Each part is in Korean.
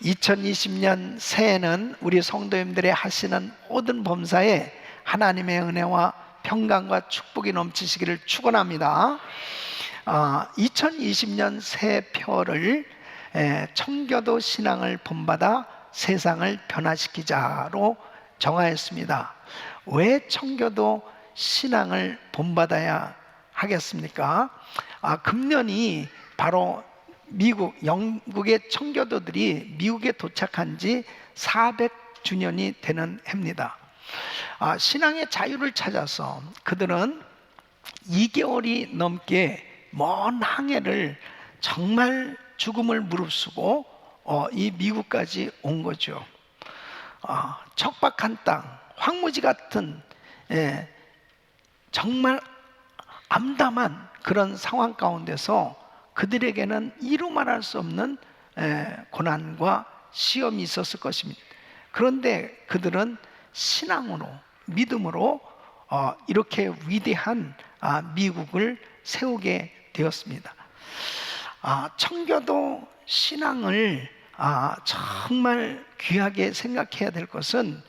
2020년 새해는 우리 성도님들의 하시는 모든 범사에 하나님의 은혜와 평강과 축복이 넘치시기를 축원합니다. 2020년 새해표를 청교도 신앙을 본받아 세상을 변화시키자로 정하였습니다. 왜 청교도 신앙을 본받아야 하겠습니까? 금년이 바로 영국의 청교도들이 미국에 도착한 지 400주년이 되는 해입니다. 신앙의 자유를 찾아서 그들은 2개월이 넘게 먼 항해를 정말 죽음을 무릅쓰고 이 미국까지 온 거죠. 척박한 땅, 황무지 같은 정말 암담한 그런 상황 가운데서 그들에게는 이루 말할 수 없는 고난과 시험이 있었을 것입니다. 그런데 그들은 신앙으로, 믿음으로 이렇게 위대한 미국을 세우게 되었습니다. 청교도 신앙을 정말 귀하게 생각해야 될 것은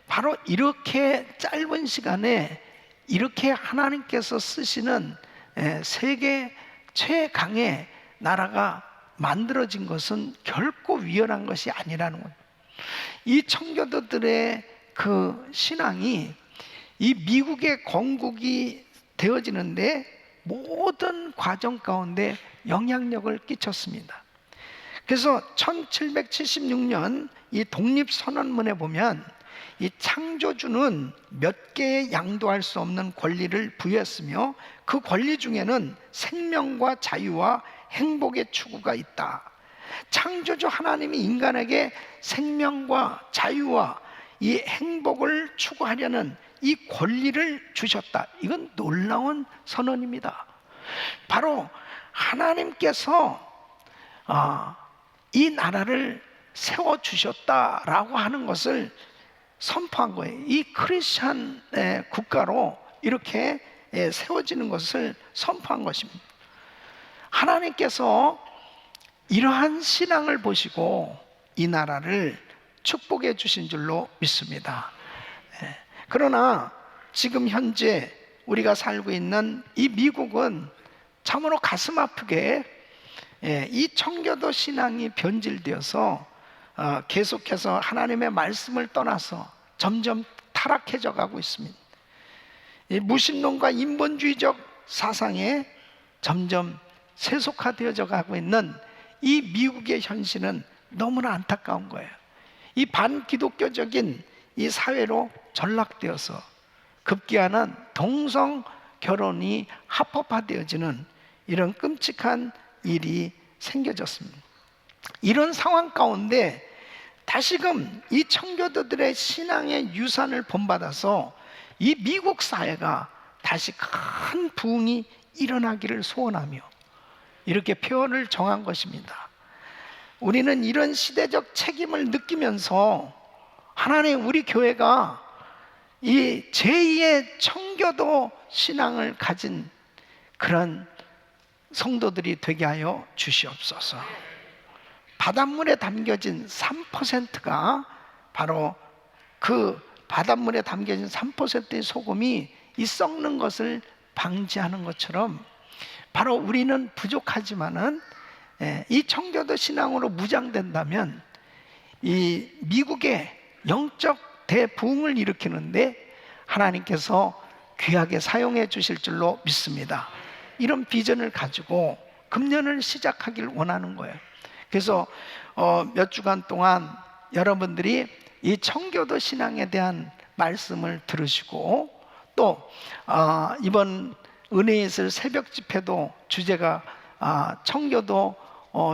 바로 이렇게 짧은 시간에 이렇게 하나님께서 쓰시는 세계 최강의 나라가 만들어진 것은 결코 위헌한 것이 아니라는 것. 이 청교도들의 그 신앙이 이 미국의 건국이 되어지는데 모든 과정 가운데 영향력을 끼쳤습니다. 그래서 1776년 이 독립선언문에 보면 이 창조주는 몇 개의 양도할 수 없는 권리를 부여했으며 그 권리 중에는 생명과 자유와 행복의 추구가 있다. 창조주 하나님이 인간에게 생명과 자유와 이 행복을 추구하려는 이 권리를 주셨다. 이건 놀라운 선언입니다. 바로 하나님께서 이 나라를 세워주셨다라고 하는 것을 선포한 거예요. 이 크리스찬 국가로 이렇게 세워지는 것을 선포한 것입니다. 하나님께서 이러한 신앙을 보시고 이 나라를 축복해 주신 줄로 믿습니다. 그러나 지금 현재 우리가 살고 있는 이 미국은 참으로 가슴 아프게 이 청교도 신앙이 변질되어서 계속해서 하나님의 말씀을 떠나서 점점 타락해져 가고 있습니다. 이 무신론과 인본주의적 사상에 점점 세속화되어져 가고 있는 이 미국의 현실은 너무나 안타까운 거예요. 이 반기독교적인 이 사회로 전락되어서 급기야는 동성 결혼이 합법화되어지는 이런 끔찍한 일이 생겨졌습니다. 이런 상황 가운데 다시금 이 청교도들의 신앙의 유산을 본받아서 이 미국 사회가 다시 큰 부흥이 일어나기를 소원하며 이렇게 표현을 정한 것입니다. 우리는 이런 시대적 책임을 느끼면서 하나님 우리 교회가 이 제2의 청교도 신앙을 가진 그런 성도들이 되게 하여 주시옵소서. 바닷물에 담겨진 3%가 바로 그 바닷물에 담겨진 3%의 소금이 이 썩는 것을 방지하는 것처럼 바로 우리는 부족하지만은 이 청교도 신앙으로 무장된다면 이 미국의 영적 대부흥을 일으키는데 하나님께서 귀하게 사용해 주실 줄로 믿습니다. 이런 비전을 가지고 금년을 시작하길 원하는 거예요. 그래서 몇 주간 동안 여러분들이 이 청교도 신앙에 대한 말씀을 들으시고 또 이번 은혜의 있을 새벽 집회도 주제가 청교도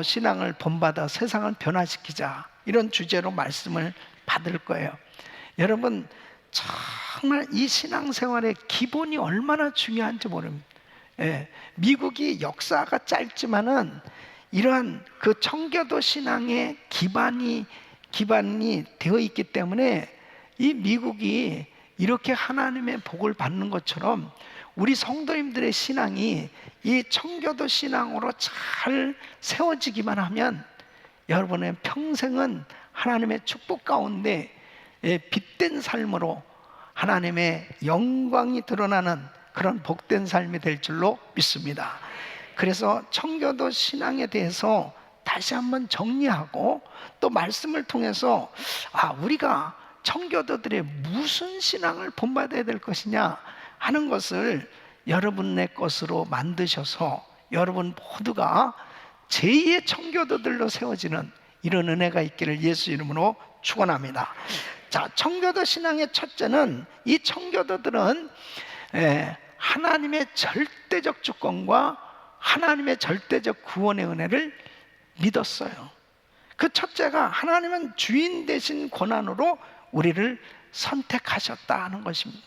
신앙을 본받아 세상을 변화시키자 이런 주제로 말씀을 받을 거예요. 여러분 정말 이 신앙생활의 기본이 얼마나 중요한지 모릅니다. 미국이 역사가 짧지만은 이러한 그 청교도 신앙의 기반이 되어 있기 때문에 이 미국이 이렇게 하나님의 복을 받는 것처럼 우리 성도님들의 신앙이 이 청교도 신앙으로 잘 세워지기만 하면 여러분의 평생은 하나님의 축복 가운데 빛된 삶으로 하나님의 영광이 드러나는 그런 복된 삶이 될 줄로 믿습니다. 그래서 청교도 신앙에 대해서 다시 한번 정리하고 또 말씀을 통해서 우리가 청교도들의 무슨 신앙을 본받아야 될 것이냐 하는 것을 여러분의 것으로 만드셔서 여러분 모두가 제2의 청교도들로 세워지는 이런 은혜가 있기를 예수 이름으로 축원합니다. 자, 청교도 신앙의 첫째는, 이 청교도들은 하나님의 절대적 주권과 하나님의 절대적 구원의 은혜를 믿었어요. 그 첫째가 하나님은 주인 되신 권한으로 우리를 선택하셨다 하는 것입니다.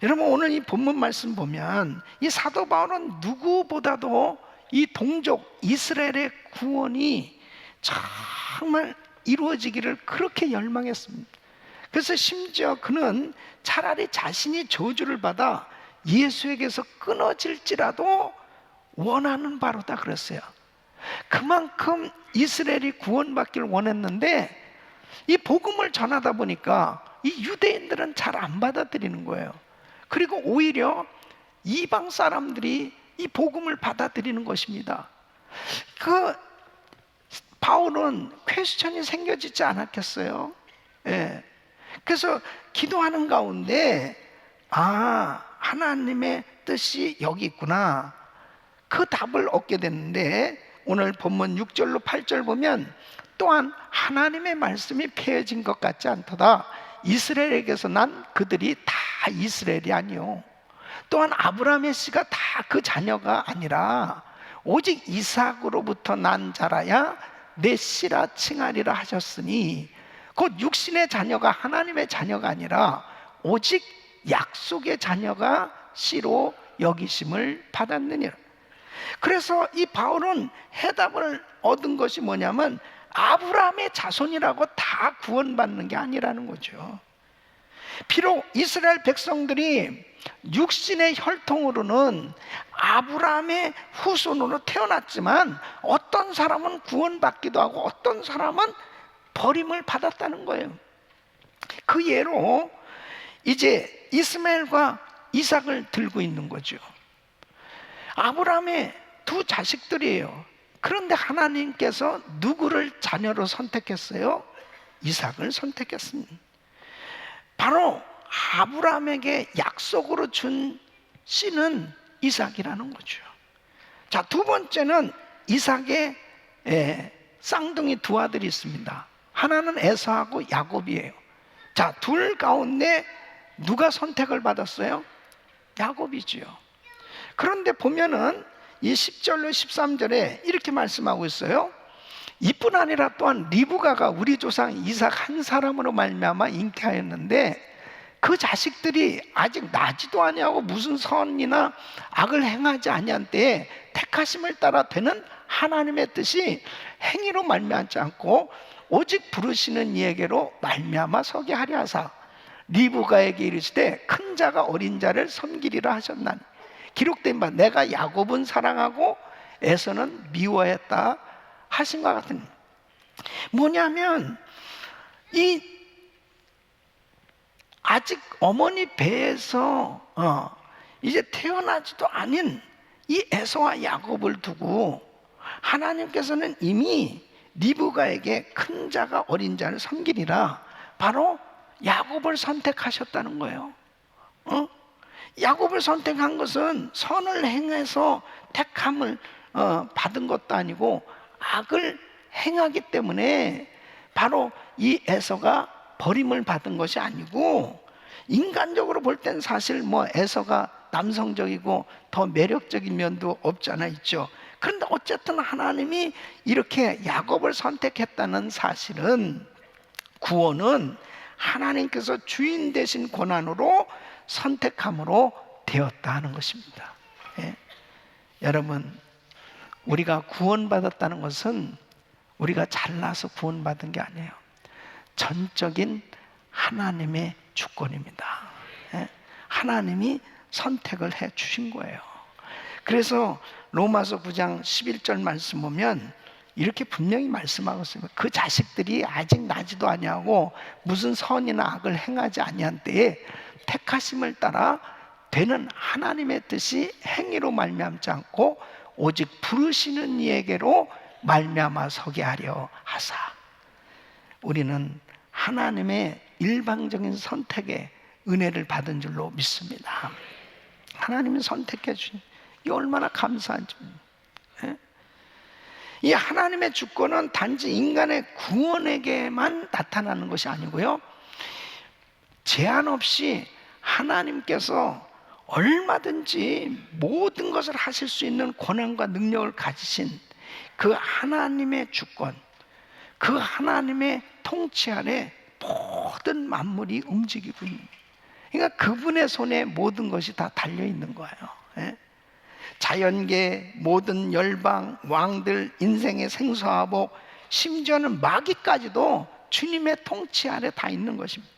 여러분, 오늘 이 본문 말씀 보면 이 사도 바울은 누구보다도 이 동족 이스라엘의 구원이 정말 이루어지기를 그렇게 열망했습니다. 그래서 심지어 그는 차라리 자신이 저주를 받아 예수에게서 끊어질지라도 원하는 바로다 그랬어요. 그만큼 이스라엘이 구원받기를 원했는데 이 복음을 전하다 보니까 이 유대인들은 잘 안 받아들이는 거예요. 그리고 오히려 이방 사람들이 이 복음을 받아들이는 것입니다. 그 바울은 퀘스천이 생겨지지 않았겠어요? 그래서 기도하는 가운데 하나님의 뜻이 여기 있구나, 그 답을 얻게 됐는데, 오늘 본문 6절로 8절 보면 또한 하나님의 말씀이 폐해진 것 같지 않도다. 이스라엘에게서 난 그들이 다 이스라엘이 아니요, 또한 아브라함의 씨가 다 그 자녀가 아니라 오직 이삭으로부터 난 자라야 내 씨라 칭하리라 하셨으니, 곧 육신의 자녀가 하나님의 자녀가 아니라 오직 약속의 자녀가 씨로 여기심을 받았느니라. 그래서 이 바울은 해답을 얻은 것이 뭐냐면 아브라함의 자손이라고 다 구원받는 게 아니라는 거죠. 비록 이스라엘 백성들이 육신의 혈통으로는 아브라함의 후손으로 태어났지만 어떤 사람은 구원받기도 하고 어떤 사람은 버림을 받았다는 거예요. 그 예로 이제 이스마엘과 이삭을 들고 있는 거죠. 아브라함의 두 자식들이에요. 그런데 하나님께서 누구를 자녀로 선택했어요? 이삭을 선택했습니다. 바로 아브라함에게 약속으로 준 씨는 이삭이라는 거죠. 자, 두 번째는 이삭의 쌍둥이 두 아들이 있습니다. 하나는 에서하고 야곱이에요. 자, 둘 가운데 누가 선택을 받았어요? 야곱이지요. 그런데 보면은 이 10절로 13절에 이렇게 말씀하고 있어요. 이뿐 아니라 또한 리브가가 우리 조상 이삭 한 사람으로 말미암아 잉태하였는데 그 자식들이 아직 나지도 아니하고 무슨 선이나 악을 행하지 아니한 때에 택하심을 따라 되는 하나님의 뜻이 행위로 말미암지 않고 오직 부르시는 이에게로 말미암아 서게 하려 하사 리브가에게 이르시되 큰 자가 어린 자를 섬기리라 하셨나니 기록된 바 내가 야곱은 사랑하고 에서는 미워했다 하신 것 같은, 뭐냐면 이 아직 어머니 배에서 이제 태어나지도 않은 이 에서와 야곱을 두고 하나님께서는 이미 리브가에게 큰 자가 어린 자를 섬기리라, 바로 야곱을 선택하셨다는 거예요. 야곱을 선택한 것은 선을 행해서 택함을 받은 것도 아니고 악을 행하기 때문에 바로 이 에서가 버림을 받은 것이 아니고, 인간적으로 볼 땐 사실 뭐 에서가 남성적이고 더 매력적인 면도 없지 않아 있죠. 그런데 어쨌든 하나님이 이렇게 야곱을 선택했다는 사실은, 구원은 하나님께서 주인 되신 권한으로 선택함으로 되었다 하는 것입니다. 여러분, 우리가 구원받았다는 것은 우리가 잘나서 구원받은 게 아니에요. 전적인 하나님의 주권입니다. 하나님이 선택을 해 주신 거예요. 그래서 로마서 9장 11절 말씀 보면 이렇게 분명히 말씀하고 있습니다. 그 자식들이 아직 나지도 아니하고 무슨 선이나 악을 행하지 아니한 때에 택하심을 따라 되는 하나님의 뜻이 행위로 말미암지 않고 오직 부르시는 이에게로 말미암아 서게 하려 하사. 우리는 하나님의 일방적인 선택에 은혜를 받은 줄로 믿습니다. 하나님이 선택해 주신 이 얼마나 감사한 줄. 이 하나님의 주권은 단지 인간의 구원에게만 나타나는 것이 아니고요, 제한 없이 하나님께서 얼마든지 모든 것을 하실 수 있는 권한과 능력을 가지신 그 하나님의 주권, 그 하나님의 통치 아래 모든 만물이 움직이고 있는, 그러니까 그분의 손에 모든 것이 다 달려있는 거예요. 자연계, 모든 열방, 왕들, 인생의 생사화복, 심지어는 마귀까지도 주님의 통치 아래 다 있는 것입니다.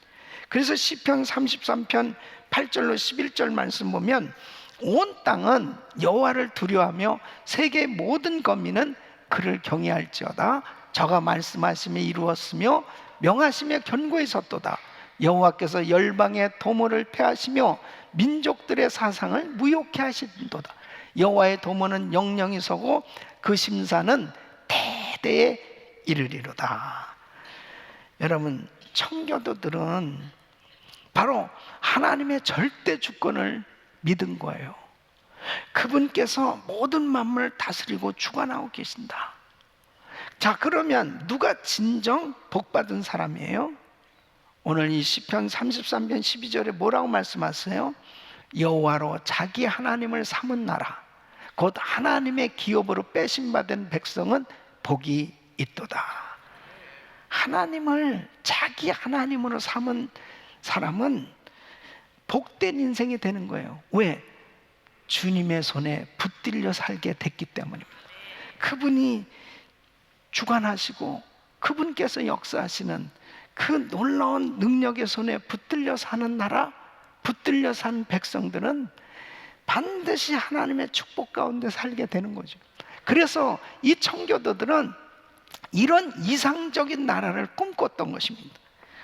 그래서 시편 33편 8절로 11절 말씀 보면 온 땅은 여호와를 두려워하며 세계의 모든 거민은 그를 경외할지어다. 저가 말씀하심에 이루었으며 명하시며 견고히 섰도다. 여호와께서 열방의 도모를 폐하시며 민족들의 사상을 무욕케 하신도다. 여호와의 도모는 영영이 서고 그 심사는 대대에 이르리로다. 여러분, 청교도들은 바로 하나님의 절대 주권을 믿은 거예요. 그분께서 모든 만물을 다스리고 주관하고 계신다. 자, 그러면 누가 진정 복받은 사람이에요? 오늘 이 시편 33편 12절에 뭐라고 말씀하세요? 여호와로 자기 하나님을 삼은 나라, 곧 하나님의 기업으로 빼심받은 백성은 복이 있도다. 하나님을 자기 하나님으로 삼은 사람은 복된 인생이 되는 거예요. 왜? 주님의 손에 붙들려 살게 됐기 때문입니다. 그분이 주관하시고 그분께서 역사하시는 그 놀라운 능력의 손에 붙들려 사는 나라, 붙들려 산 백성들은 반드시 하나님의 축복 가운데 살게 되는 거죠. 그래서 이 청교도들은 이런 이상적인 나라를 꿈꿨던 것입니다.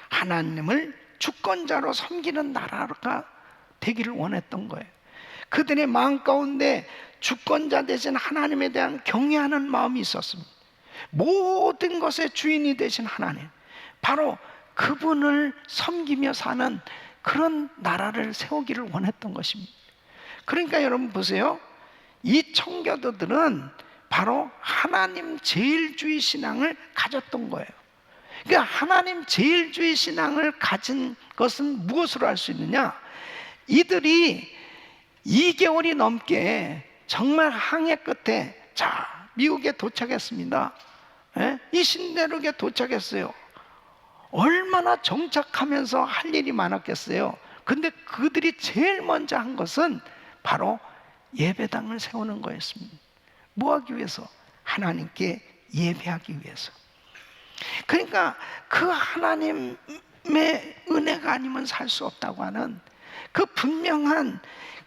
하나님을 주권자로 섬기는 나라가 되기를 원했던 거예요. 그들의 마음 가운데 주권자 되신 하나님에 대한 경외하는 마음이 있었습니다. 모든 것의 주인이 되신 하나님, 바로 그분을 섬기며 사는 그런 나라를 세우기를 원했던 것입니다. 그러니까 여러분 보세요. 이 청교도들은 바로 하나님 제일주의 신앙을 가졌던 거예요. 그러니까 하나님 제일주의 신앙을 가진 것은 무엇으로 알 수 있느냐? 이들이 2개월이 넘게 정말 항해 끝에, 자, 미국에 도착했습니다. 이 신대륙에 도착했어요. 얼마나 정착하면서 할 일이 많았겠어요. 근데 그들이 제일 먼저 한 것은 바로 예배당을 세우는 거였습니다. 뭐 하기 위해서? 하나님께 예배하기 위해서. 그러니까 그 하나님의 은혜가 아니면 살 수 없다고 하는 그 분명한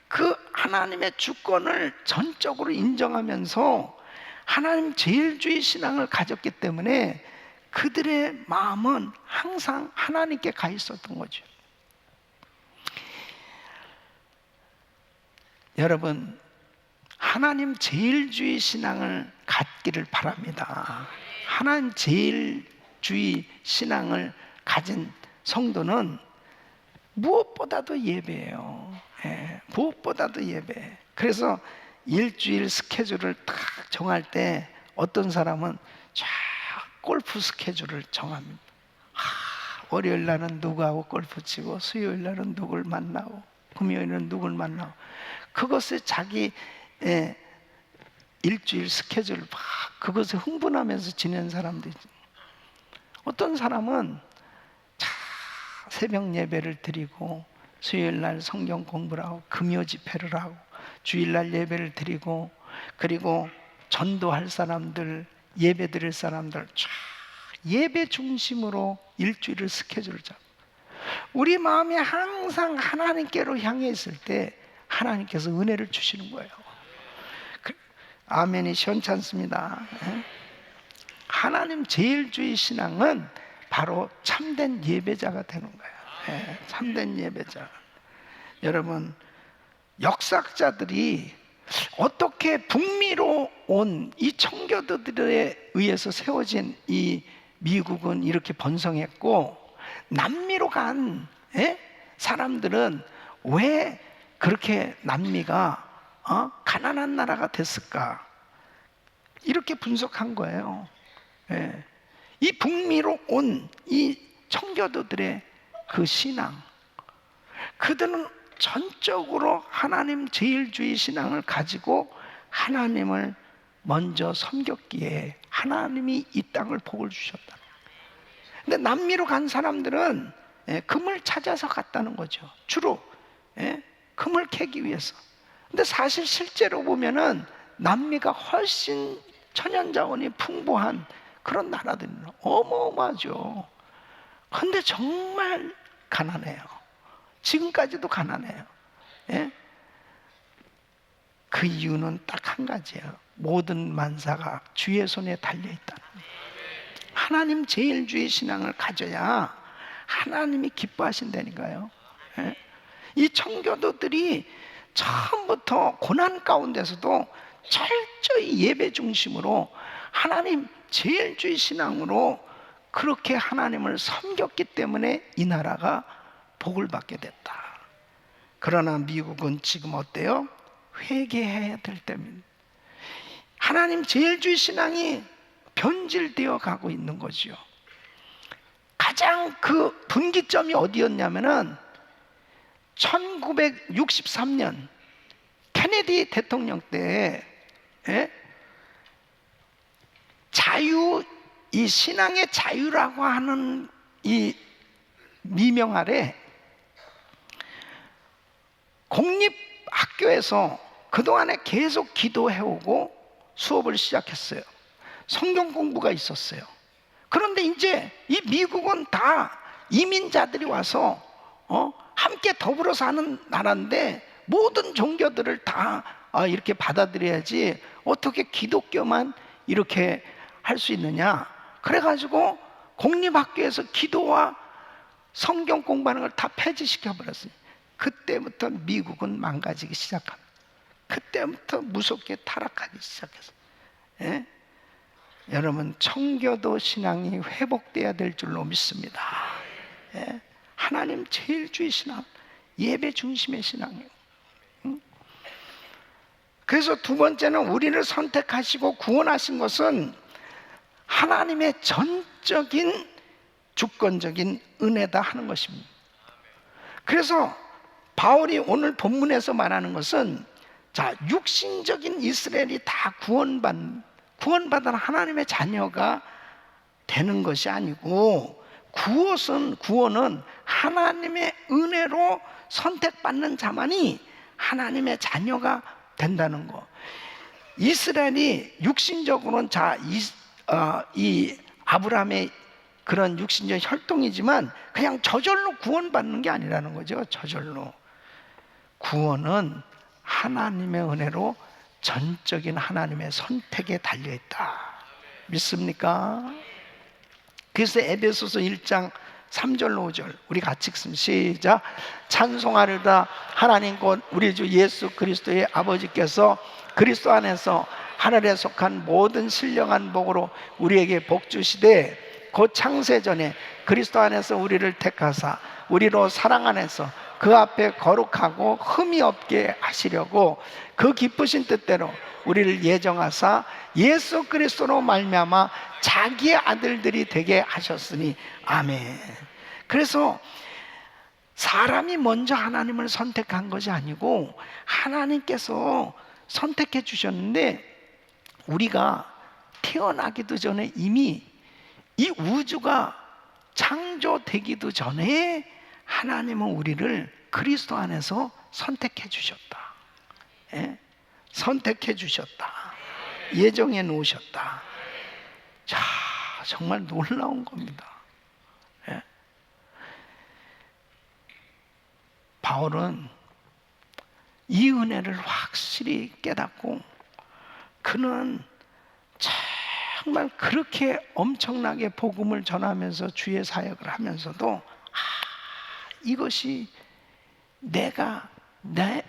그 하나님의 주권을 전적으로 인정하면서 하나님 제일주의 신앙을 가졌기 때문에 그들의 마음은 항상 하나님께 가 있었던 거죠. 여러분, 하나님 제일주의 신앙을 갖기를 바랍니다. 하나님 제일주의 신앙을 가진 성도는 무엇보다도 예배예요. 무엇보다도 예배. 그래서 일주일 스케줄을 딱 정할 때 어떤 사람은 쫙 골프 스케줄을 정합니다. 월요일 날은 누구하고 골프 치고, 수요일 날은 누굴 만나고, 금요일은 누굴 만나고, 그것을 자기 일주일 스케줄을 막 그것에 흥분하면서 지내는 사람들이, 어떤 사람은 새벽 예배를 드리고 수요일 날 성경 공부를 하고 금요 집회를 하고 주일 날 예배를 드리고, 그리고 전도할 사람들, 예배 드릴 사람들 쫙 예배 중심으로 일주일을 스케줄을 잡고, 우리 마음이 항상 하나님께로 향해 있을 때 하나님께서 은혜를 주시는 거예요. 아멘이 시원찮습니다. 하나님 제일주의 신앙은 바로 참된 예배자가 되는 거예요. 예, 참된 예배자. 여러분, 역사학자들이 어떻게 북미로 온 이 청교도들에 의해서 세워진 이 미국은 이렇게 번성했고, 남미로 간 사람들은 왜 그렇게 남미가 가난한 나라가 됐을까? 이렇게 분석한 거예요. 예. 이 북미로 온 이 청교도들의 그 신앙, 그들은 전적으로 하나님 제일주의 신앙을 가지고 하나님을 먼저 섬겼기에 하나님이 이 땅을 복을 주셨다. 근데 남미로 간 사람들은 금을 찾아서 갔다는 거죠. 주로 금을 캐기 위해서. 근데 사실 실제로 보면은 남미가 훨씬 천연자원이 풍부한 그런 나라들이에요. 어마어마하죠. 근데 정말 가난해요. 지금까지도 가난해요. 예? 그 이유는 딱 한 가지예요. 모든 만사가 주의 손에 달려있다는 거예요. 하나님 제일주의 신앙을 가져야 하나님이 기뻐하신다니까요. 예? 이 청교도들이 처음부터 고난 가운데서도 철저히 예배 중심으로 하나님 제일주의 신앙으로 그렇게 하나님을 섬겼기 때문에 이 나라가 복을 받게 됐다. 그러나 미국은 지금 어때요? 회개해야 될 때입니다. 하나님 제일주의 신앙이 변질되어 가고 있는 거죠. 가장 그 분기점이 어디였냐면은 1963년 케네디 대통령 때 자유, 이 신앙의 자유라고 하는 이 미명 아래 공립학교에서 그동안에 계속 기도해오고 수업을 시작했어요. 성경 공부가 있었어요. 그런데 이제 이 미국은 다 이민자들이 와서 함께 더불어 사는 나라인데 모든 종교들을 다 이렇게 받아들여야지 어떻게 기독교만 이렇게 할 수 있느냐. 그래가지고 공립학교에서 기도와 성경 공부하는 걸 다 폐지시켜 버렸어요. 그때부터 미국은 망가지기 시작합니다. 그때부터 무섭게 타락하기 시작했어요. 예? 여러분, 청교도 신앙이 회복돼야 될 줄로 믿습니다. 예? 하나님 제일주의 신앙, 예배 중심의 신앙이에요. 그래서 두 번째는 우리를 선택하시고 구원하신 것은 하나님의 전적인 주권적인 은혜다 하는 것입니다. 그래서 바울이 오늘 본문에서 말하는 것은 자, 육신적인 이스라엘이 다 구원받은 하나님의 자녀가 되는 것이 아니고 구원은 하나님의 은혜로 선택받는 자만이 하나님의 자녀가 된다는 거. 이스라엘이 육신적으로는 이 아브라함의 그런 육신적 혈통이지만 그냥 저절로 구원받는 게 아니라는 거죠. 저절로. 구원은 하나님의 은혜로 전적인 하나님의 선택에 달려있다. 믿습니까? 그래서 에베소서 1장 3절로 5절 우리 같이 읽습니다. 시작. 찬송하리다 하나님 곧 우리 주 예수 그리스도의 아버지께서 그리스도 안에서 하늘에 속한 모든 신령한 복으로 우리에게 복 주시되 곧 창세전에 그리스도 안에서 우리를 택하사 우리로 사랑 안에서 그 앞에 거룩하고 흠이 없게 하시려고 그 기쁘신 뜻대로 우리를 예정하사 예수 그리스도로 말미암아 자기의 아들들이 되게 하셨으니 아멘. 그래서 사람이 먼저 하나님을 선택한 것이 아니고 하나님께서 선택해 주셨는데 우리가 태어나기도 전에 이미 이 우주가 창조되기도 전에 하나님은 우리를 그리스도 안에서 선택해 주셨다. 예? 선택해 주셨다. 예정해 놓으셨다. 자, 정말 놀라운 겁니다. 예? 바울은 이 은혜를 확실히 깨닫고 그는 정말 그렇게 엄청나게 복음을 전하면서 주의 사역을 하면서도 이것이 내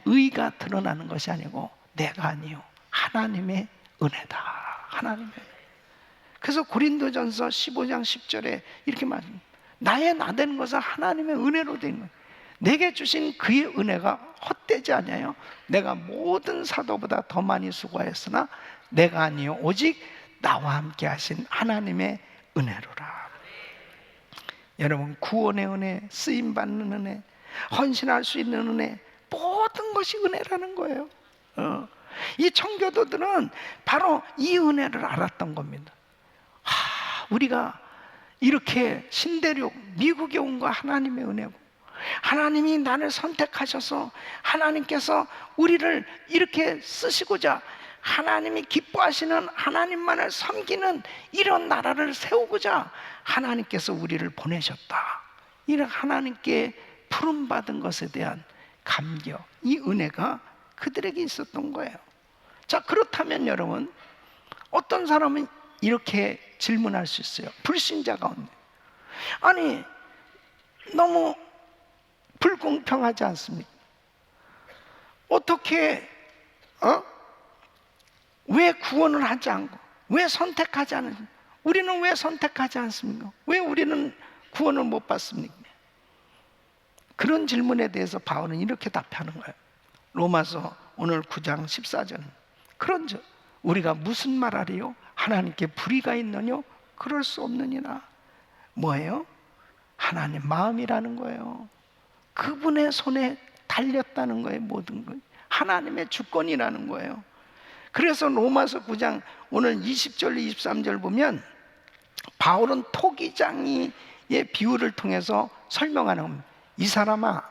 의가 드러나는 것이 아니고 내가 아니요 하나님의 은혜다. 하나님의 은혜. 그래서 고린도전서 15장 10절에 이렇게 말합니다. 나의 나된 것은 하나님의 은혜로 된 거예요. 내게 주신 그의 은혜가 헛되지 않아요. 내가 모든 사도보다 더 많이 수고하였으나 내가 아니요 오직 나와 함께 하신 하나님의 은혜로라. 여러분, 구원의 은혜, 쓰임받는 은혜, 헌신할 수 있는 은혜, 모든 것이 은혜라는 거예요. 이 청교도들은 바로 이 은혜를 알았던 겁니다. 우리가 이렇게 신대륙 미국에 온 거 하나님의 은혜고, 하나님이 나를 선택하셔서 하나님께서 우리를 이렇게 쓰시고자, 하나님이 기뻐하시는 하나님만을 섬기는 이런 나라를 세우고자 하나님께서 우리를 보내셨다. 이런 하나님께 부름받은 것에 대한 감격, 이 은혜가 그들에게 있었던 거예요. 자, 그렇다면 여러분, 어떤 사람은 이렇게 질문할 수 있어요. 불신자 가운데, 아니 너무 불공평하지 않습니까? 어떻게 왜 구원을 하지 않고, 왜 선택하지 않습니까? 우리는 왜 선택하지 않습니까? 왜 우리는 구원을 못 받습니까? 그런 질문에 대해서 바울은 이렇게 답하는 거예요. 로마서 오늘 9장 14절. 그런즉 우리가 무슨 말하리요? 하나님께 불의가 있느뇨? 그럴 수 없느니라. 뭐예요? 하나님 마음이라는 거예요. 그분의 손에 달렸다는 거예요. 모든 것 하나님의 주권이라는 거예요. 그래서 로마서 9장 오늘 20절 23절 보면 바울은 토기장이의 비유를 통해서 설명하는 겁니다. 이 사람아,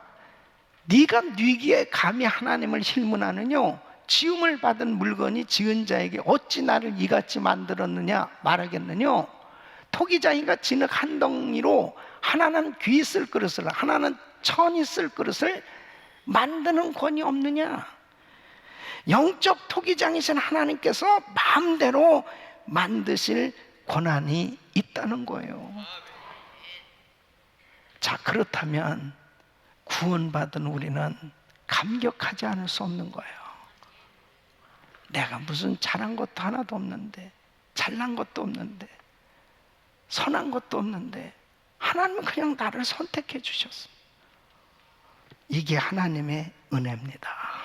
네가 뉘기에 감히 하나님을 힐문하느뇨? 지음을 받은 물건이 지은 자에게 어찌 나를 이같이 만들었느냐 말하겠느뇨? 토기장이가 진흙 한 덩이로 하나는 귀 쓸 그릇을, 하나는 천이 쓸 그릇을 만드는 권이 없느냐? 영적 토기장이신 하나님께서 마음대로 만드실 권한이 있다는 거예요. 자, 그렇다면 구원받은 우리는 감격하지 않을 수 없는 거예요. 내가 무슨 잘한 것도 하나도 없는데, 잘난 것도 없는데, 선한 것도 없는데 하나님은 그냥 나를 선택해 주셨어. 이게 하나님의 은혜입니다.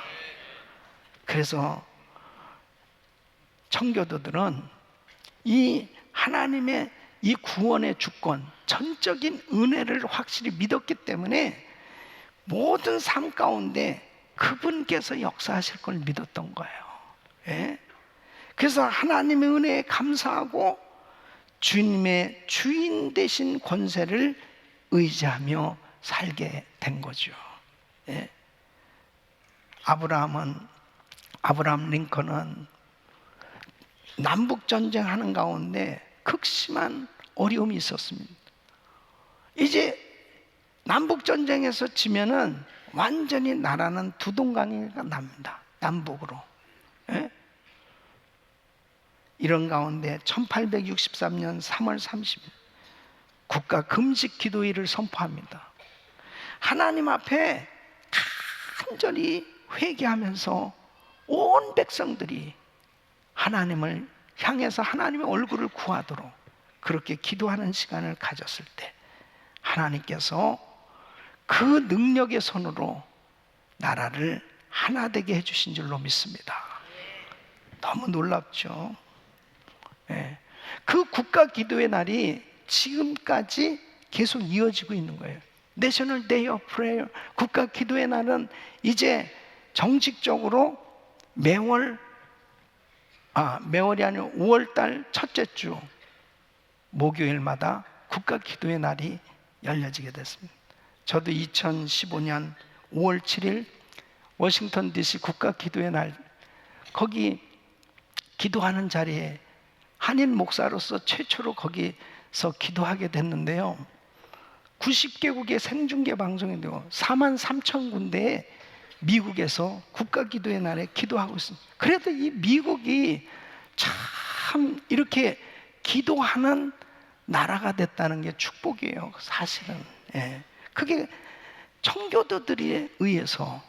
그래서 청교도들은 이 하나님의 이 구원의 주권, 전적인 은혜를 확실히 믿었기 때문에 모든 삶 가운데 그분께서 역사하실 걸 믿었던 거예요. 예? 그래서 하나님의 은혜에 감사하고 주님의 주인 되신 권세를 의지하며 살게 된 거죠. 예? 아브라함 링컨은 남북 전쟁하는 가운데 극심한 어려움이 있었습니다. 이제 남북 전쟁에서 지면은 완전히 나라는 두동강이가 납니다. 남북으로. 예? 이런 가운데 1863년 3월 30일 국가 금식 기도일을 선포합니다. 하나님 앞에 간절히 회개하면서 온 백성들이 하나님을 향해서 하나님의 얼굴을 구하도록 그렇게 기도하는 시간을 가졌을 때 하나님께서 그 능력의 손으로 나라를 하나 되게 해주신 줄로 믿습니다. 너무 놀랍죠? 예. 그 국가 기도의 날이 지금까지 계속 이어지고 있는 거예요. National Day of Prayer, 국가 기도의 날은 이제 정식적으로 매월이 아니라 5월달 첫째 주 목요일마다 국가 기도의 날이 열려지게 됐습니다. 저도 2015년 5월 7일 워싱턴 DC 국가 기도의 날, 거기 기도하는 자리에 한인 목사로서 최초로 거기서 기도하게 됐는데요. 90개국의 생중계 방송이 되고 4만 3천 군데에 미국에서 국가 기도의 날에 기도하고 있습니다. 그래도 이 미국이 참 이렇게 기도하는 나라가 됐다는 게 축복이에요, 사실은. 예. 그게 청교도들에 의해서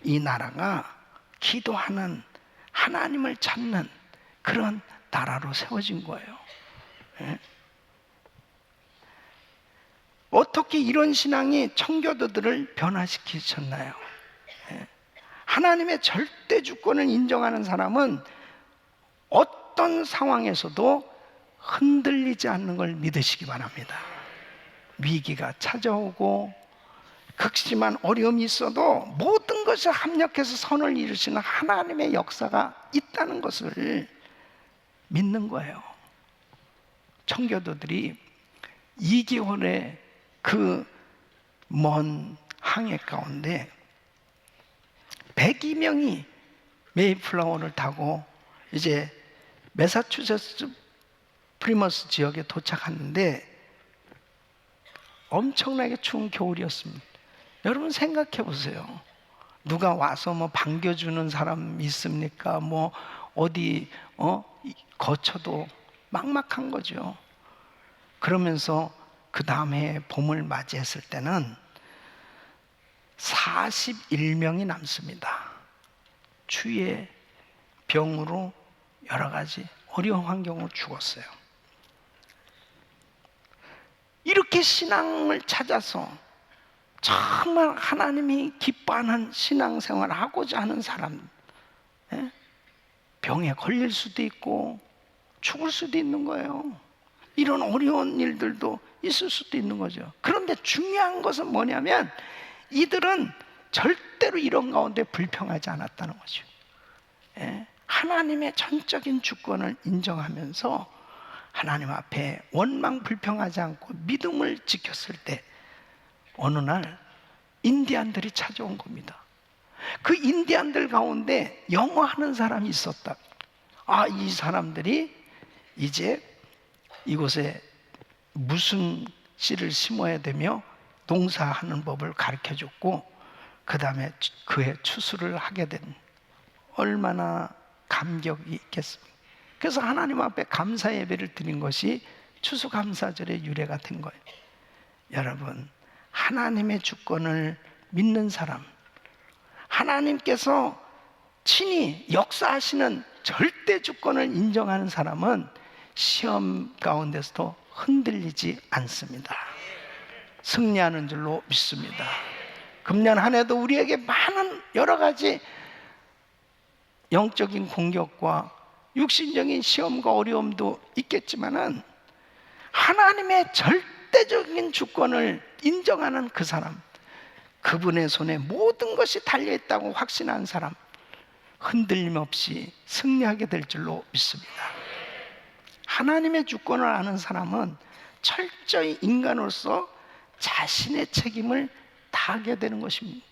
이 나라가 기도하는, 하나님을 찾는 그런 나라로 세워진 거예요. 예. 어떻게 이런 신앙이 청교도들을 변화시키셨나요? 예. 하나님의 절대 주권을 인정하는 사람은 어떤 상황에서도 흔들리지 않는 걸 믿으시기 바랍니다. 위기가 찾아오고 극심한 어려움이 있어도 모든 것이 합력해서 선을 이루시는 하나님의 역사가 있다는 것을 믿는 거예요. 청교도들이 2개월의 그 먼 항해 가운데 102명이 메이플라워를 타고 이제 매사추세츠 프리머스 지역에 도착하는데 엄청나게 추운 겨울이었습니다. 여러분 생각해 보세요. 누가 와서 뭐 반겨주는 사람 있습니까? 뭐 어디 거쳐도 막막한 거죠. 그러면서 그 다음에 봄을 맞이했을 때는 41명이 남습니다. 추위에 병으로 여러 가지 어려운 환경으로 죽었어요. 이렇게 신앙을 찾아서 정말 하나님이 기뻐하는 신앙생활을 하고자 하는 사람, 병에 걸릴 수도 있고 죽을 수도 있는 거예요. 이런 어려운 일들도 있을 수도 있는 거죠. 그런데 중요한 것은 뭐냐면 이들은 절대로 이런 가운데 불평하지 않았다는 거죠. 하나님의 전적인 주권을 인정하면서 하나님 앞에 원망 불평하지 않고 믿음을 지켰을 때 어느 날 인디안들이 찾아온 겁니다. 그 인디안들 가운데 영어하는 사람이 있었다. 이 사람들이 이제 이곳에 무슨 씨를 심어야 되며 농사하는 법을 가르쳐 줬고 그 다음에 그의 추수를 하게 된, 얼마나 감격이 있겠습니까? 그래서 하나님 앞에 감사 예배를 드린 것이 추수감사절의 유래가 된 거예요. 여러분, 하나님의 주권을 믿는 사람, 하나님께서 친히 역사하시는 절대 주권을 인정하는 사람은 시험 가운데서도 흔들리지 않습니다. 승리하는 줄로 믿습니다. 금년 한 해도 우리에게 많은 여러 가지 영적인 공격과 육신적인 시험과 어려움도 있겠지만은 하나님의 절대적인 주권을 인정하는 그 사람, 그분의 손에 모든 것이 달려있다고 확신한 사람, 흔들림 없이 승리하게 될 줄로 믿습니다. 하나님의 주권을 아는 사람은 철저히 인간으로서 자신의 책임을 다하게 되는 것입니다.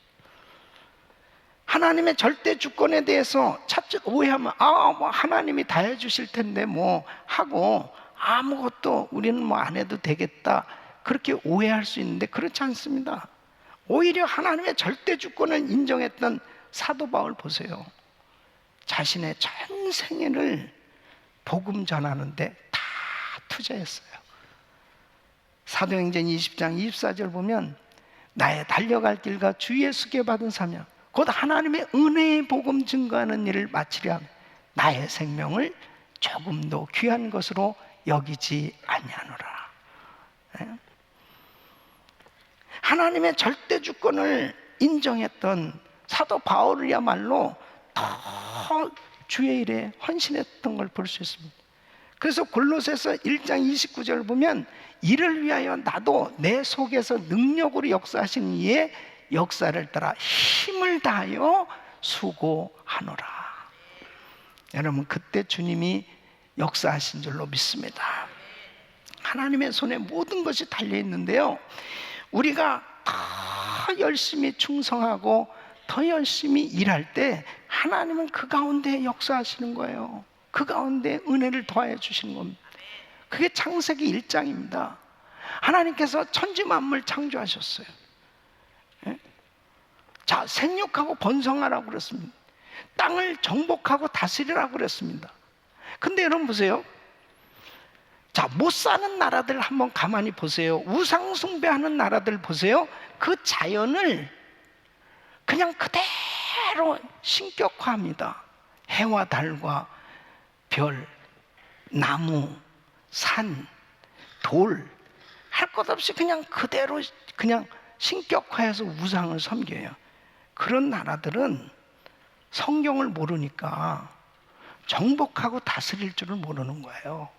하나님의 절대 주권에 대해서 차츰 오해하면 뭐 하나님이 다 해주실 텐데 뭐 하고 아무것도 우리는 뭐 안 해도 되겠다, 그렇게 오해할 수 있는데 그렇지 않습니다. 오히려 하나님의 절대 주권을 인정했던 사도 바울 보세요. 자신의 전 생애를 복음 전하는데 다 투자했어요. 사도행전 20장 24절 보면 나의 달려갈 길과 주 예수께 받은 사명 곧 하나님의 은혜의 복음 증거하는 일을 마치려 하며 나의 생명을 조금도 귀한 것으로 여기지 아니하노라. 하나님의 절대 주권을 인정했던 사도 바울이야말로 더 주의 일에 헌신했던 걸 볼 수 있습니다. 그래서 골로새서 1장 29절을 보면 이를 위하여 나도 내 속에서 능력으로 역사하신 이의 역사를 따라 힘을 다하여 수고하노라. 여러분, 그때 주님이 역사하신 줄로 믿습니다. 하나님의 손에 모든 것이 달려있는데요, 우리가 더 열심히 충성하고 더 열심히 일할 때 하나님은 그 가운데 역사하시는 거예요. 그 가운데 은혜를 더하여 주시는 겁니다. 그게 창세기 1장입니다. 하나님께서 천지 만물 창조하셨어요. 자, 생육하고 번성하라고 그랬습니다. 땅을 정복하고 다스리라고 그랬습니다. 근데 여러분 보세요. 자, 못 사는 나라들 한번 가만히 보세요. 우상 숭배하는 나라들 보세요. 그 자연을 그냥 그대로 신격화합니다. 해와 달과 별, 나무, 산, 돌, 할 것 없이 그냥 그대로 그냥 신격화해서 우상을 섬겨요. 그런 나라들은 성경을 모르니까 정복하고 다스릴 줄을 모르는 거예요.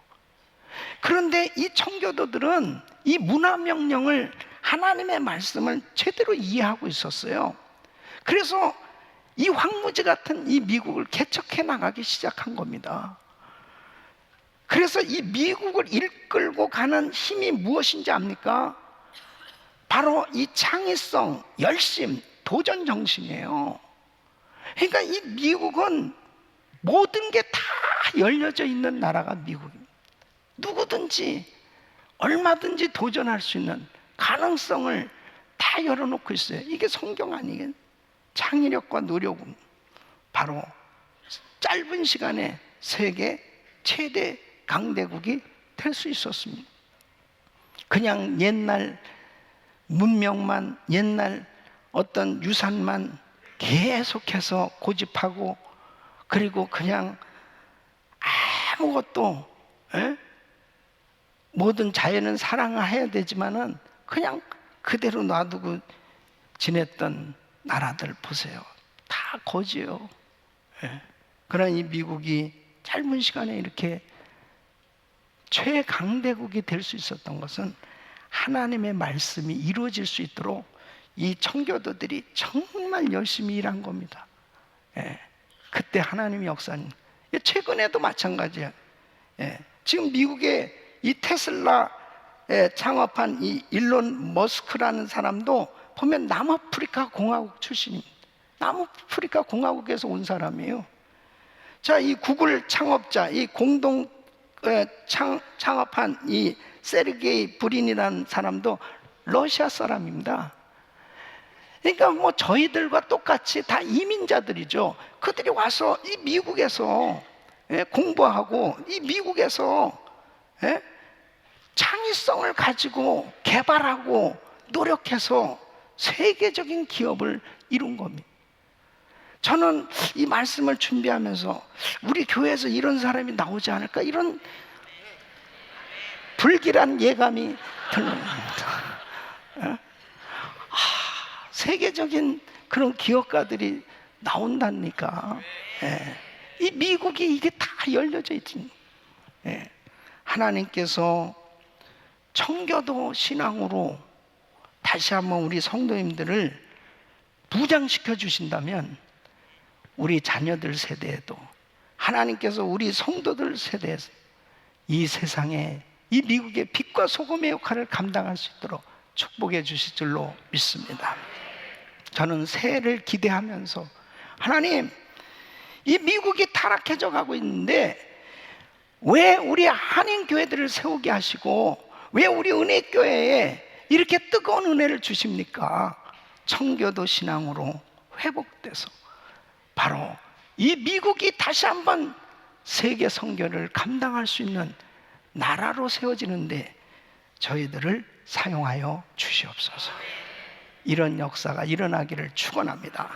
그런데 이 청교도들은 이 문화명령을, 하나님의 말씀을 제대로 이해하고 있었어요. 그래서 이 황무지 같은 이 미국을 개척해 나가기 시작한 겁니다. 그래서 이 미국을 이끌고 가는 힘이 무엇인지 압니까? 바로 이 창의성, 열심, 도전 정신이에요. 그러니까 이 미국은 모든 게 다 열려져 있는 나라가 미국입니다. 누구든지 얼마든지 도전할 수 있는 가능성을 다 열어놓고 있어요. 이게 성경 아니겠? 창의력과 노력은 바로 짧은 시간에 세계 최대 강대국이 될 수 있었습니다. 그냥 옛날 문명만, 옛날 어떤 유산만 계속해서 고집하고, 그리고 그냥 아무것도, 모든 자연은 사랑해야 되지만은 그냥 그대로 놔두고 지냈던 나라들 보세요. 다 거지요. 그러나 이 미국이 짧은 시간에 이렇게 최강대국이 될 수 있었던 것은 하나님의 말씀이 이루어질 수 있도록 이 청교도들이 정말 열심히 일한 겁니다. 그때 하나님의 역사는 최근에도 마찬가지예요. 지금 미국의 이 테슬라 창업한 이 일론 머스크라는 사람도 보면 남아프리카 공화국 출신입니다. 남아프리카 공화국에서 온 사람이에요. 자, 이 구글 창업자, 이 공동 창업한 이 세르게이 브린이라는 사람도 러시아 사람입니다. 그러니까 뭐 저희들과 똑같이 다 이민자들이죠. 그들이 와서 이 미국에서 공부하고 이 미국에서 창의성을 가지고 개발하고 노력해서 세계적인 기업을 이룬 겁니다. 저는 이 말씀을 준비하면서 우리 교회에서 이런 사람이 나오지 않을까, 이런 불길한 예감이 드는 겁니다. 세계적인 그런 기업가들이 나온다니까. 이 미국이 이게 다 열려져 있지. 하나님께서 청교도 신앙으로 다시 한번 우리 성도님들을 부장시켜 주신다면 우리 자녀들 세대에도, 하나님께서 우리 성도들 세대에서 이 세상에 이 미국의 빛과 소금의 역할을 감당할 수 있도록 축복해 주실 줄로 믿습니다. 저는 새해를 기대하면서, 하나님, 이 미국이 타락해져 가고 있는데 왜 우리 한인교회들을 세우게 하시고 왜 우리 은혜교회에 이렇게 뜨거운 은혜를 주십니까? 청교도 신앙으로 회복돼서 바로 이 미국이 다시 한번 세계 선교를 감당할 수 있는 나라로 세워지는데 저희들을 사용하여 주시옵소서. 이런 역사가 일어나기를 축원합니다.